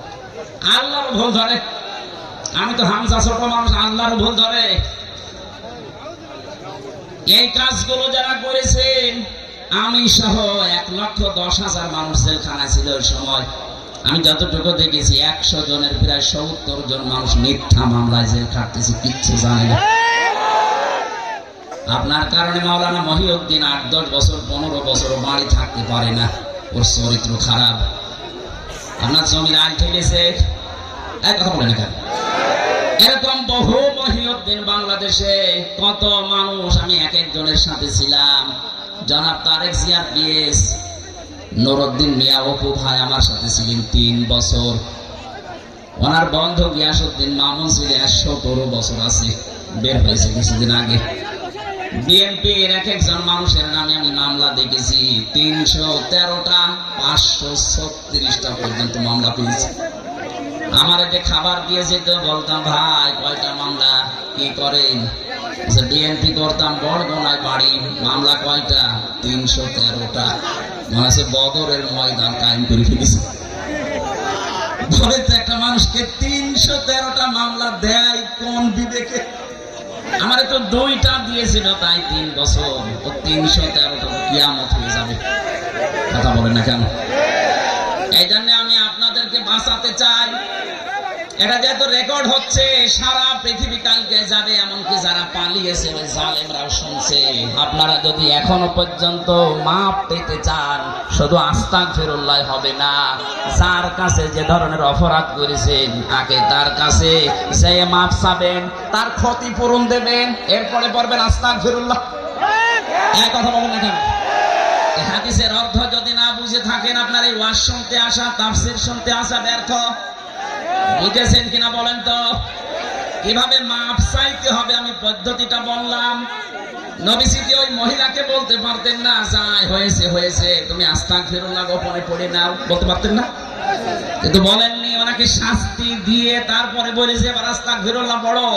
আল্লাহর ভুল ধরে। আমি তো হামজা ছোট মানুষ, আল্লাহর ভুল ধরে। এই কাজগুলো যারা করেছেন, আমি সহ 1,10,000 মানুষ জেলখানায় ছিল ওই সময়। আমি যতটুকু দেখেছি 100 জনের প্রায় 70 জন মানুষ মিথ্যা মামলায় জেল খাটতেছে, কিচ্ছু জানে না। আপনার কারণে মাওলানা মহিউদ্দিন 8-10 বছর 15 বছর বাড়ি থাকতে পারে না, ওর চরিত্র খারাপ। আপনার জমির আইল ঠেলেছে, এক কথা বলে না কেন? এরকম বহু মহিউদ্দিন বাংলাদেশে কত মানুষ। আমি এক একজনের সাথে ছিলাম। জনাব তারেক জিয়া পিএস, নুরউদ্দিন মিয়া অপু ভাই আমার সাথে ছিলেন 3 বছর। ওনার বন্ধু গিয়াসউদ্দিন মামুন ছিল 17 বছর আছে, বের হয়েছে কিছুদিন আগে। বিএনপির এক একজন মানুষের নামে আমি মামলা দেখেছি, 313টা 536টা পর্যন্ত মামলা পেয়েছি। আমার যে খাবার দিয়েছে তো বলতাম, ভাই কয়টা মামলা, কি করেন? বিএনপি করতাম, বড়গোনায় বাড়ি, মামলা কয়টা? 313টা। মনে আছে বদরের ময়দান কায়েম করে ফেলেছে। বলে তো একটা মানুষকে 313টা মামলা দেয় কোন বিবেকে? আমার তো 2টা দিয়েছিল, তাই 3 বছর। ও 313টা কিয়ামত হয়ে যাবে। কথা বলেন না কেন? এই জন্য আমি আপনাদেরকে বাঁচাতে চাই। এটা যেহেতু রেকর্ড হচ্ছে, সারা পৃথিবী কালকে যাবে, এমনকি যারা পালিয়েছে ওই জালেমরাও শুনছে। আপনারা যদি এখনো পর্যন্ত মাপ পেতে চান, শুধু আস্তাগফিরুল্লাহ হবে না, যার কাছে যে ধরনের অপরাধ করেছেন আগে তার কাছে যে মাপ চাবেন, তার ক্ষতিপূরণ দেবেন, এরপরে পড়বেন আস্তাগফিরুল্লাহ। এই কথা বলেন না কেন? হাদিসের অর্থ যদি না বুঝে থাকেন, আপনার এই ওয়াজ শুনতে আসা, তাফসীর শুনতে আসা ব্যর্থ। বুঝেছেন কিনা বলেন তো? কিভাবে মাপ চাইতে হবে আমি পদ্ধতিটা বললাম। নবীজি ওই মহিলাকে বলতে পারতেন না, যাই হয়েছে হয়েছে, তুমি আস্তাগফিরুল্লাহ গোপনে পড়ে নাও, বলতে পারতেন না? কিন্তু বলেননি, ওনাকে শাস্তি দিয়ে তারপরে বলেছে এবার আস্তাগফিরুল্লাহ পড়ো।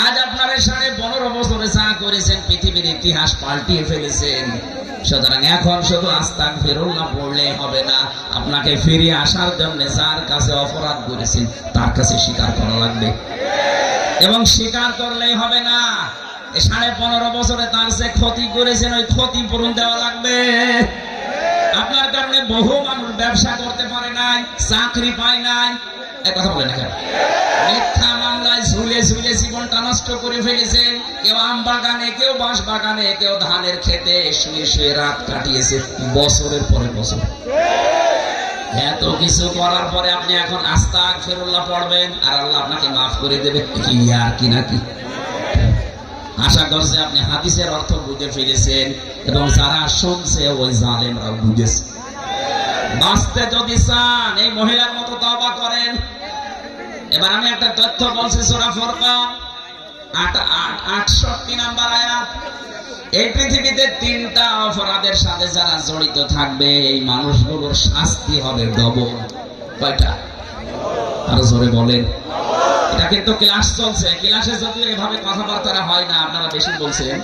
আজ আপনারা 15.5 বছরে যা করেছেন, পৃথিবীর ইতিহাস পাল্টিয়ে ফেলেছেন। সুতরাং এখন শুধু আস্তাগফিরুল্লাহ পড়লে হবে না, আপনাকে ফিরে আসার জন্য যার কাছে অপরাধ করেছেন তার কাছে স্বীকার করা লাগবে। এবং স্বীকার করলেই হবে না, 15.5 বছরে তার যে ক্ষতি করেছেন ওই ক্ষতিপূরণ দেওয়া লাগবে। আপনার কারণে বহু মানুষ ব্যবসা করতে পারে নাই, চাকরি পায় নাই, এই কথা বলেন না কেন? মিথ্যা মামলায় ঝুলে ঝুলে জীবনটা নষ্ট করে ফেলেছেন। কেউ আম বাগানে, কেউ বাঁশ বাগানে, কেউ ধানের খেতে শুয়ে শুয়ে রাত কাটিয়েছে বছরের পরে বছর। এত কিছু করার পরে আপনি এখন আস্তাগফিরুল্লাহ পড়বেন আর আল্লাহ আপনাকে মাফ করে দেবে, কি আর কি নাকি? আশা করছে আপনি হাদিসের অর্থ বুঝে ফেলেছেন এবং যারা শুনছে ওই জালেমরাও বুঝেছে। বাঁচতে যদি চান এই মহিলার মতো তওবা করেন। এবার আমি একটা তথ্য বলছি, সূরা ফুরকান 68 নাম্বার আয়াত। এই পৃথিবীতে 3টা অপরাধের সাথে যারা জড়িত থাকবে এই মানুষগুলোর শাস্তি হবে ডবল। কয়টা? আরো জোরে বলেন। এটা কিন্তু ক্লাস চলছে, ক্লাসে যদি এভাবে কথাবার্তা হয় না, আপনারা বেশি বলছেন,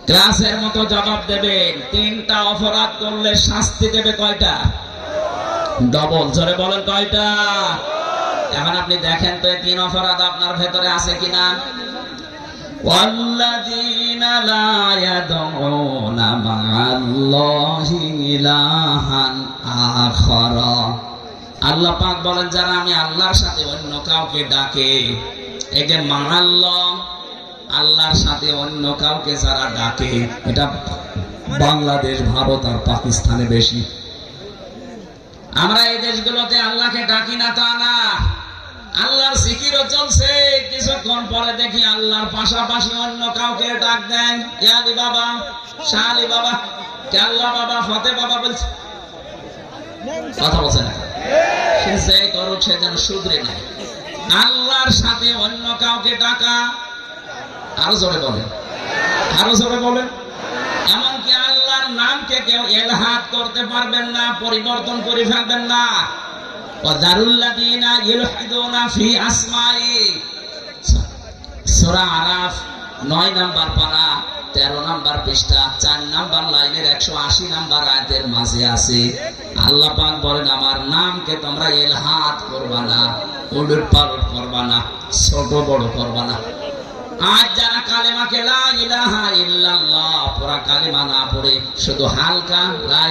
ক্লাসের মতো জবাব দেবেন। 3টা অপরাধ করলে শাস্তি দেবে কয়টা? ডবল। জোরে বলেন কয়টা? এখন আপনি দেখেন তো এই 3 অপরাধ আপনার ভেতরে আছে কিনা। ওয়াল্লাযীনা লা ইয়াদউনা মা'আল্লাহি ইলাহান আখারা। আল্লাহ পাক বলেন যারা আমি আল্লাহর সাথে অন্য কাউকে ডাকে, এই যে মা'আল্লাহ, আল্লাহর সাথে অন্য কাউকে যারা ডাকে, এটা বাংলাদেশ, ভারত আর পাকিস্তানে বেশি। আমরা এই দেশগুলোতে আল্লাহকে ডাকি না তা না, আল্লাহর জিকিরও চলছে, কিছুক্ষণ পরে দেখি আল্লাহর পাশাপাশি অন্য কাউকে ডাক দেন। কে আলী বাবা, শাহ আলী বাবা, কে আল্লাহ বাবা, ফতে বাবা বলছে। কথা বলছে না, সে যে করুক সে যেন শুধরে নেয়। আল্লাহর সাথে অন্য কাউকে ডাকা, আরো জোরে বলেন, আরো জোরে বলেন। এমনকি আল্লাহর নামকে কেউ ইলহাদ করতে পারবেন না, পরিবর্তন করে ফেলবেন না। ওয়াদারুল্লাযীনা ইলহাদুনা ফি আসমাই, সূরা আরাফ 9 নাম্বার পারা 13 নাম্বার পৃষ্ঠা 4 নাম্বার লাইনের 180 নাম্বার আয়াতের মাঝে আছে। আল্লাহ পাক বলেন আমার নামকে তোমরা ইলহাদ করবা না, উলটপালট করবা না, ছোট বড় করবা না। আজ যারা কালেমাকে লা ইলাহা ইল্লাল্লাহ পুরা কালেমা না পড়ে শুধু হালকা লা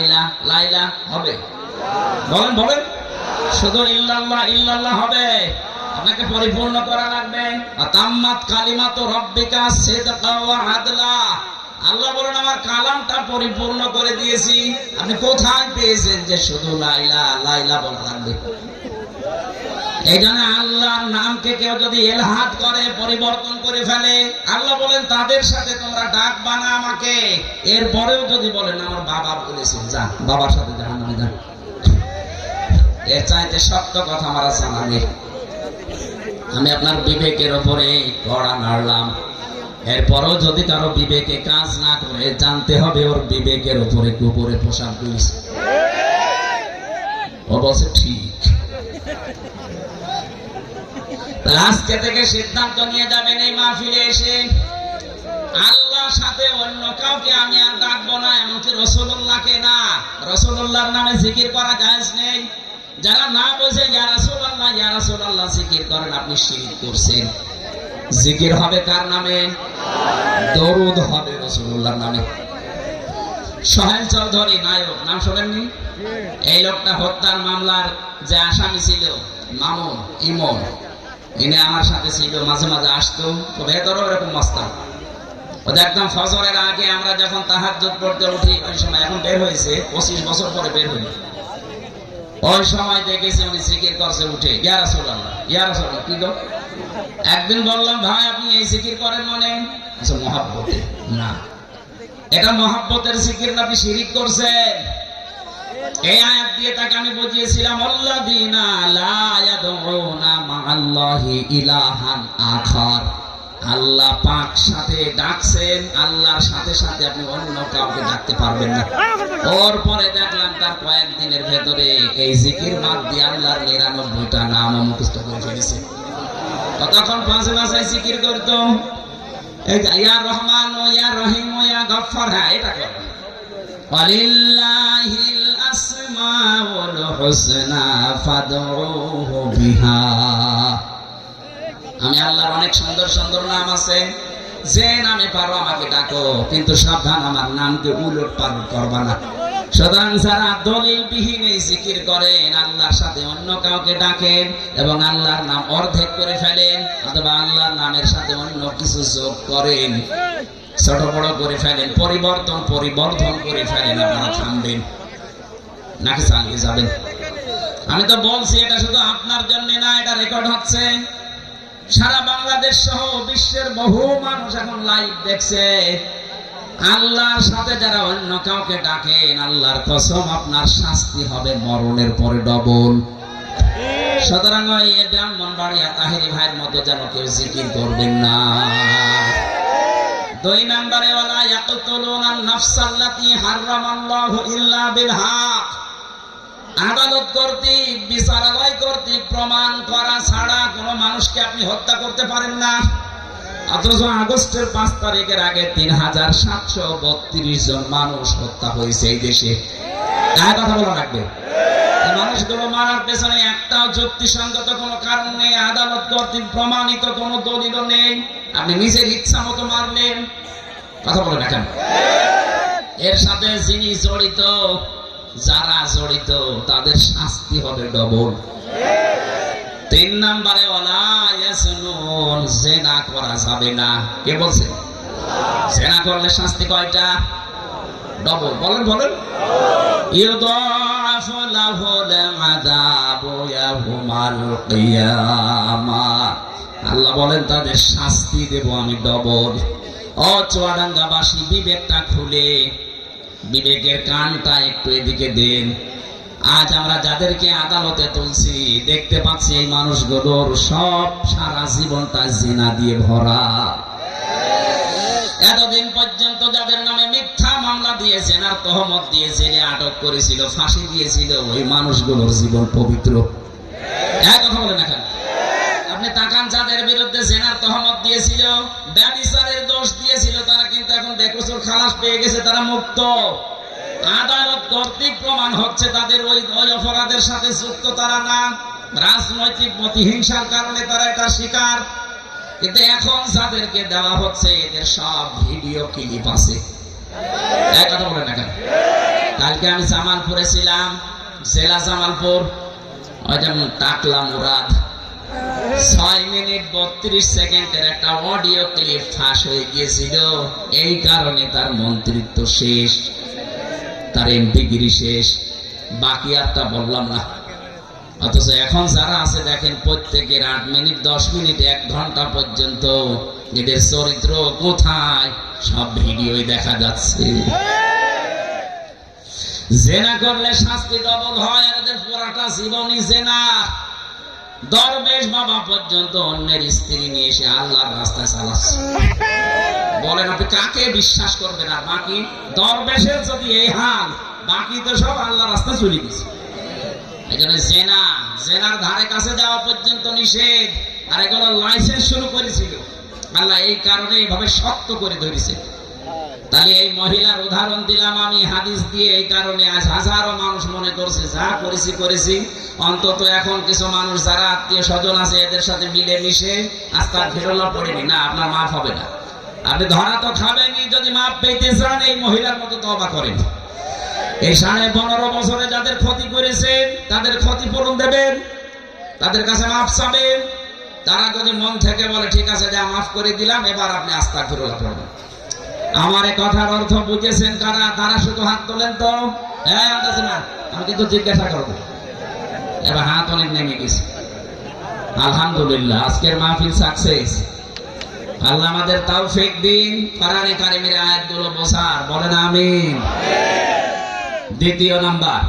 ইলাহা হবে, বলেন বলেন, শুধু ইল্লাল্লাহ ইল্লাল্লাহ হবে, আপনাকে পরিপূর্ণ করা লাগবে। তাম্মাত কালিমাতু রাব্বিকা সিদকাও ওয়া আদলা। আল্লাহ বলেন আমার কালামটা পরিপূর্ণ করে দিয়েছি। আপনি কোথায় পেয়েছেন যে শুধু লা ইলাহা বলা লাগবে? এই জন্য আল্লাহর নামকে কেউ যদি ইলহাদ করে, পরিবর্তন করে ফেলে, আল্লাহ বলেন তাদের সাথে তোমরা ডাকবা না আমাকে। এরপরেও যদি বলেন আমার বাবা বলেছেন, যা বাবার সাথে জাহান্নামে যা। এর চাইতে সত্য কথা আমার জানা নেই। আমি আপনার বিবেকের উপরে কড়া নাড়লাম, এরপরও যদি কারো বিবেকে কাজ না করে জানতে হবে ওর বিবেকের উপরে কুকুরে পোশাক দিয়েছে। ও বলছে ঠিক। আজকে থেকে সিদ্ধান্ত নিয়ে যাবেন এই মাহফিলে এসে আল্লাহর সাথে অন্য কাউকে আমি আর ডাকবো না, এমনকি রাসূলুল্লাহকে না। রাসূলুল্লাহর নামে জিকির করা জায়েজ নেই। যারা না বোঝে ইয়া রাসূলুল্লাহ জিকির করেন, আপনি শিরক করছেন। জিকির হবে কার নামে? দরুদ হবে রাসূলুল্লাহর নামে। সোহেল চৌধুরী নায়ক, নাম শোনেননি? এই লোকটা হত্যার মামলার যে আসামি ছিল মামুন ইমন, ইনি আমার সাথে ছিল, মাঝে মাঝে আসতো, তো ভেতরও এরকম মস্তান। ও একদম ফজরের আগে আমরা যখন তাহাজ্জুদ পড়তে উঠি ওই সময়, এখন বের হয়েছে 25 বছর পরে বের হই, ওই সময় দেখেছি উনি জিকির করছে উঠে, ইয়া রাসূলুল্লাহ কি গো? একদিন বললাম ভাই আপনি এই জিকির করেন মানে? আচ্ছা মহব্বতে না, এটা মহব্বতের জিকির না, আপনি শিরক করছেন। এই আয়াত দিয়ে তাকে আমি বুঝিয়েছিলাম আল্লাযীনা লা ইয়াদউনা মা'আল্লাহি ইলাহান আখার। আল্লাহ পাক সাথে ডাকছেন, আল্লাহর সাথে সাথে আপনি অন্য কাউকে ডাকতে পারবেন না। ওর পরে দেখলাম তার কয়েকদিনের ভেতরে এই জিকির বাদ দিয়ে আল্লাহর 99টা নাম মুখস্থ করে ফেলেছে। তখন পাঁচে মাসে জিকির করতো, ইয়া রহমান ও ইয়া রহিম ও ইয়া গফফার, হ্যাঁ এটা করে। ওয়ালিল্লাহিল আসমাউল হুসনা ফাদউহু বিহা। আমি আল্লাহর অনেক সুন্দর সুন্দর নাম আছে, যে নামে পারো আমাকে ডাকো, কিন্তু সাবধান আমার নামকে উলট পালট করবা না। সুতরাং যারা দলিলবিহীন এই জিকির করেন, আল্লাহর সাথে অন্য কাউকে ডাকেন এবং আল্লাহর নাম অর্ধেক করে ফেলেন অথবা আল্লাহর নামের সাথে অন্য কিছু যোগ করেন, ছোট বড় করে ফেলেন, পরিবর্তন করে ফেলেন, আপনারা থামবেন নাকি চালিয়ে যাবেন? আমি তো বলছি এটা শুধু আপনার জন্য না, এটা রেকর্ড হচ্ছে। সারা বাংলাদেশ সহ বিশ্বের বহু মানুষ এখন লাইভ দেখছে। আল্লাহর সাথে যারা অন্য কাউকে ডাকেন, আল্লাহর কসম আপনার শাস্তি হবে মরণের পরে ডবল। সুতরাং ওই ব্রাহ্মণবাড়িয়া তাহেরি ভাইয়ের মতো যেন কেউ জিকির করবেন না। 2 নম্বরে ওয়ালা ইয়াকতুলুনান নাফসাল্লাতী হারামাল্লাহু ইল্লা বিল হক। আদালত কর্তৃক, বিচারালয় কর্তৃক প্রমাণ করা ছাড়া কোনো মানুষকে আপনি হত্যা করতে পারেন না। অথচ আগস্টের 5 তারিখের আগে 3732 জন মানুষ হত্যা হয়েছে এই দেশে। তাই কথা বলা লাগবে। মানুষগুলো মারার পেছনে একটাও যুক্তিসঙ্গত কোনো কারণ নেই, আদালত কর্তৃক প্রমাণিত কোনো দলিল নেই। আপনি নিজের ইচ্ছা মতো মারলেন, কথা বলে রাখেন। এর সাথে যিনি জড়িত, যারা জড়িত, তাদের শাস্তি হবে ডবল। 3 নম্বরে ওয়ালা ইয়াসনুন, জিনা করা যাবে না। কে বলছে? জিনা করলে শাস্তি কয়টা? ডবল। বলেন ইউদাফু লাহুল আযাবু ইয়াউমাল কিয়ামাহ। আল্লাহ বলেন তাদের শাস্তি দেব আমি ডবল। ও চুয়াডাঙ্গাবাসী, বিবেকটা খুলে, বিবেকের কানটা একটু এদিকে দেন। আজ আমরা যাদেরকে আদালতে তুলছি, দেখতে পাচ্ছি এই মানুষগুলোর সব সারা জীবনটা জিনা দিয়ে ভরা। এতদিন পর্যন্ত যাদের নামে মিথ্যা মামলা দিয়ে জেনার তহমত দিয়ে জেলে আটক করেছিল, ফাঁসি দিয়েছিল, ওই মানুষগুলোর জীবন পবিত্র। এক কথা বলেন এখন। আপনি তাকান, যাদের বিরুদ্ধে জেনার তহমত দিয়েছিল, ব্যভিচারের দোষ দিয়েছিল, তারা কিন্তু এখন বেকসুর খালাস পেয়ে গেছে, তারা মুক্ত। আদালত কর্তৃক প্রমাণ হচ্ছে তাদের ওই অপরাধের সাথে যুক্ত তারা না, রাজনৈতিক প্রতিহিংসার কারণে তারা এটা শিকার। কিন্তু এখন যাদেরকে দেওয়া হচ্ছে, এদের সব ভিডিও ক্লিপ আছে। এক কথা বলেন এখন। কালকে আমি জামালপুরে ছিলাম, জেলা জামালপুর, ওই যেমন টাকলা মুরাদ, 6 মিনিট 32 সেকেন্ডের একটা অডিও ক্লিপ ফাঁস হয়ে গিয়েছিল। এই কারণে তার মন্ত্রিত্ব শেষ, তার এমপিগিরি শেষ, বাকি আরটা বললাম না। অথচ এখন যারা আছে দেখেন, প্রত্যেকের 8 মিনিট 10 মিনিট 1 ঘন্টা পর্যন্ত এদের চরিত্র কোথায় সব ভিডিওই দেখা যাচ্ছে। জেনা করলে শাস্তি ডবল হয়, আর এদের পুরাটা জীবনই জেনা। দরবেশ বাবা পর্যন্ত অন্যের স্ত্রী নিয়ে এসে আল্লাহর রাস্তায় চালাচ্ছে। বলেন আপনি কাকে বিশ্বাস করবেন? আর বাকি দরবেশের যদি এই হাল, বাকি তো সব আল্লাহর রাস্তায় চলে গেছে। এই জন্য জেনার ধারে কাছে যাওয়া পর্যন্ত নিষেধ। আর এগুলো লাইসেন্স শুরু করেছিল আল্লাহ, এই কারণে এইভাবে শক্ত করে ধরেছে। তাহলে এই মহিলার উদাহরণ দিলাম আমি হাদিস দিয়ে, এই কারণে আজ হাজারো মানুষ মনে করছে যা করেছি, অন্তত এখন কিছু মানুষ যারা আত্মীয় স্বজন আছে এদের সাথে মিলে মিশে আস্তাগফিরুল্লাহ পড়েনি না, আপনার মাফ হবে না। আপনি ধরা তো খাবেনই, যদি মাফ পেতে চান এই মহিলার মতো তওবা করেন। এই 15.5 বছরে যাদের ক্ষতি করেছেন তাদের ক্ষতিপূরণ দেবেন, তাদের কাছে মাফ চাবেন। তারা যদি মন থেকে বলে ঠিক আছে যা মাফ করে দিলাম, এবার আপনি আস্তাগফিরুল্লাহ পড়বেন। আমার এই কথার অর্থ বুঝেছেন কারা? তারা শুধু হাত তোলেন তো। হ্যাঁ আন্দাজ না, আমি কিন্তু জিজ্ঞাসা করবো। এবার হাত অনেক নেমে গেছে। আলহামদুলিল্লাহ, আজকের মাহফিল সাকসেস। আল্লাহ আমাদের তৌফিক দিন কোরআনে কারিমের আয়াতগুলো বোঝার। বলেন আমিন। দ্বিতীয় নাম্বার,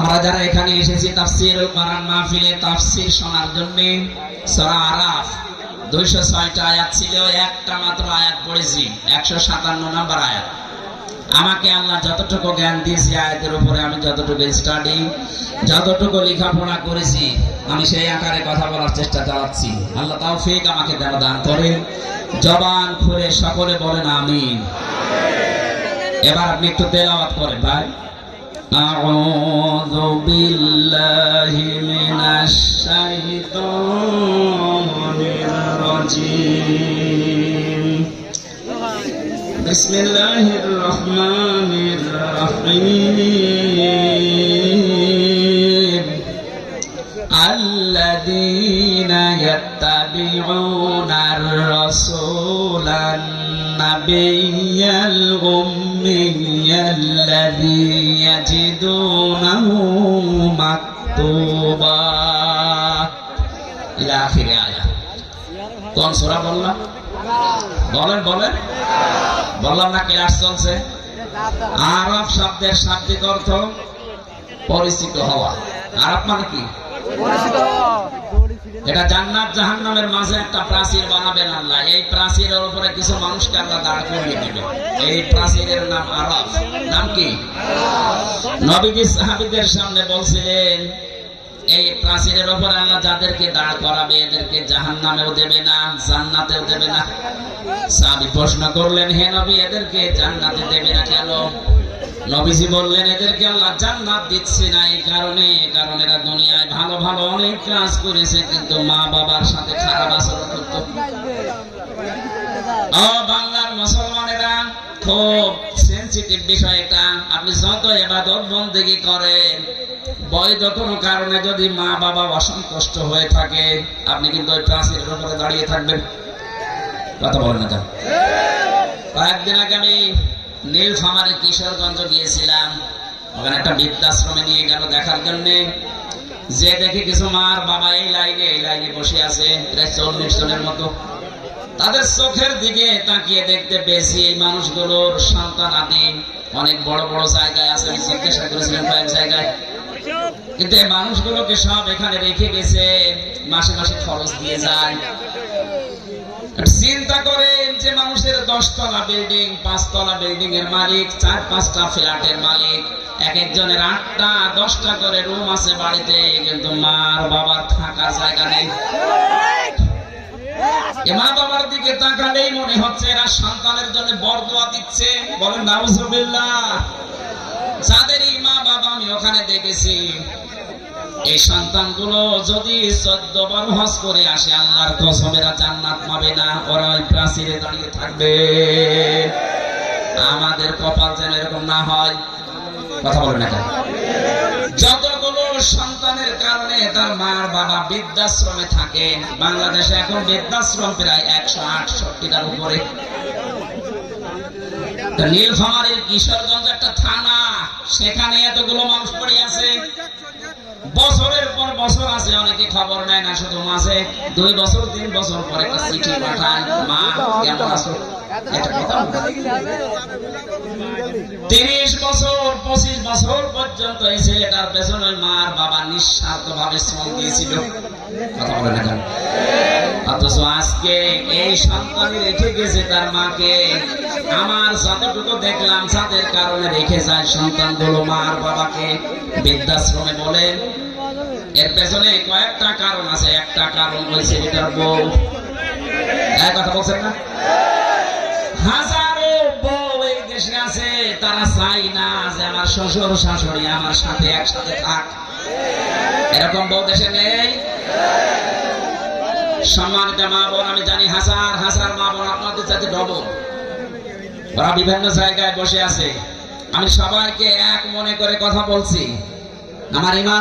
আমরা যারা এখানে এসেছি তাফসীরুল কোরআন মাহফিলে তাফসীর শোনার জন্য, সূরা আরাফ 206টা আয়াত ছিল, একটা মাত্র আয়াত পড়েছি, 157 নম্বর আয়াত। আমাকে আল্লাহ যতটুকু জ্ঞান দিয়েছে আয়াতের উপরে, আমি যতটুকু স্টাডি, যতটুকু লেখাপড়া করেছি, আমি সেই আকারে কথা বলার চেষ্টা চালাচ্ছি। আল্লাহ তৌফিক আমাকে দান করেন। জবান খুলে সকলে বলেন আমিন। এবার আপনি একটু তেলাওয়াত করেন ভাই। আউযু বিল্লাহি মিনাশ শাইতানির রাজিম। বিসমিল্লাহির রহমানির রহিম আল্লাযীনা ইয়াত্তাবিউনার রাসূলান নাবিয়্যাল উম্মিয়াল্লাযী ইয়াজিদুনাহু মাকতুবা ইলা আখিরি আয়াত। কোন সূরা বললাম? বলেন বলেন, বললাম না ক্লাস চলছে। আরব শব্দের শাব্দিক অর্থ পরিচিত হওয়া। আরব মানে কি? এটা জান্নাত জাহান্নামের মাঝে একটা প্রাচীর বানাবেন আল্লাহ। এই প্রাচীরের উপরে কিছু মানুষকে আল্লাহ দাঁড় করিয়ে দিবেন। এই প্রাচীরের নাম আরব। নাম কি? নবীজি সাহাবীদের সামনে বলছিলেন, এই প্রাচীরের উপরে আল্লাহ যাদেরকে দাঁড় করাবে এদেরকে জাহান্নামেও দেবে না, জান্নাতেও দেবে না। সাহাবী প্রশ্ন করলেন, হে নবী, এদেরকে জান্নাতে দেবে না কেন? নবীজি বললেন, এদেরকে আল্লাহ জান্নাত দিচ্ছে না এই কারণে, কারণ এরা দুনিয়ায় ভালো ভালো অনেক কাজ করেছে, কিন্তু মা বাবার সাথে খারাপ আচরণ করত। বাংলার মুসলমানেরা খুব সেনসিটিভ বিষয় এটা। আপনি যত ইবাদত বন্দেগী করেন, বৈধ কোনো কারণে যদি মা বাবা অসন্তুষ্ট হয়ে থাকে, আপনি কিন্তু ওই প্রাচীরের উপরে দাঁড়িয়ে থাকবেন। কথা বলেন না কেন? কয়েকদিন আগে আমি নীলফামারী কিশোরগঞ্জ গিয়েছিলাম। ওখানে একটা বৃদ্ধাশ্রমে নিয়ে গেল দেখার জন্য। যে দেখে কিছু মার বাবা এই লাইনে বসে আছে, প্রায় 40 জনের মতো। তাদের চোখের দিকে তাকিয়ে দেখতে পেয়েছি এই মানুষগুলোর সন্তান আদি অনেক বড় বড় জায়গায় আছে। আমি জিজ্ঞাসা করেছিলাম কয়েক জায়গায়, কিন্তু এই মানুষগুলোকে সব এখানে রেখে গেছে, মাসে মাসে খরচ দিয়ে যায়। চিন্তা করেন যে মানুষের 10 তলা বিল্ডিং, 5 তলা বিল্ডিং এর মালিক, 4-5টা ফ্ল্যাটের মালিক, এক একজনের 8টা 10টা করে রুম আছে বাড়িতে, কিন্তু মার বাবার থাকার জায়গা নেই। মা বাবার দিকে তাকালেই মনে হচ্ছে এরা সন্তানের জন্য বরদোয়া দিচ্ছে। বলেন নাউজুবিল্লাহ। যাদের মা বাবা আমি ওখানে দেখেছি, এই সন্তানগুলো যদি 14 বার হজ করে আসে, আল্লাহর কসম এরা জান্নাত পাবে না, ওরা ওই প্রাচীরে দাঁড়িয়ে থাকবে। আমাদের কপাল যেন এরকম না হয়। কথা বলেন না কেন? যতগুলো সন্তানের কারণে তার মার বাবা বৃদ্ধাশ্রমে থাকে, বাংলাদেশে এখন বৃদ্ধাশ্রম প্রায় 168টার উপরে। নীলফামারীর কিশোরগঞ্জ একটা থানা, সেখানে এতগুলো মানুষ পড়ে আছে। বছরের পর বছর আছে, অনেকে খবর নেয় না, শুধু মাসে 2 বছর 3 বছর পরে একটা চিঠি পাঠায়, মা কেমন আছো? এটা কথা 30 বছর 25 বছর পর্যন্ত এই ছেলেটার পেছনে মার বাবা নিঃস্বার্থ ভাবে শ্রম দিয়েছিল। কথা বলে না কেন? অথচ আজকে এই সন্তান রেখে গেছে তার মাকে। আমার যতটুকু দেখলাম, যাদের কারণে রেখে যায় সন্তানগুলো মার বাবাকে বৃদ্ধাশ্রমে বলে, এর পেছনে কয়েকটা কারণ আছে। একটা কারণ ওই ছেলেটার বউ। কথা বলছেন না? হাজারো বউ এই দেশে আছে, তারা চাই না যে আমার শ্বশুর শাশুড়ি আমার সাথে একসাথে থাক। এরকম বউ দেশে নেই। সম্মানিত মা বোন, আমি জানি হাজার হাজার মা বোন আপনাদের সাথে ডবল, ওরা বিভিন্ন জায়গায় বসে আছে। আমি সবাইকে এক মনে করে কথা বলছি। আমার ইমান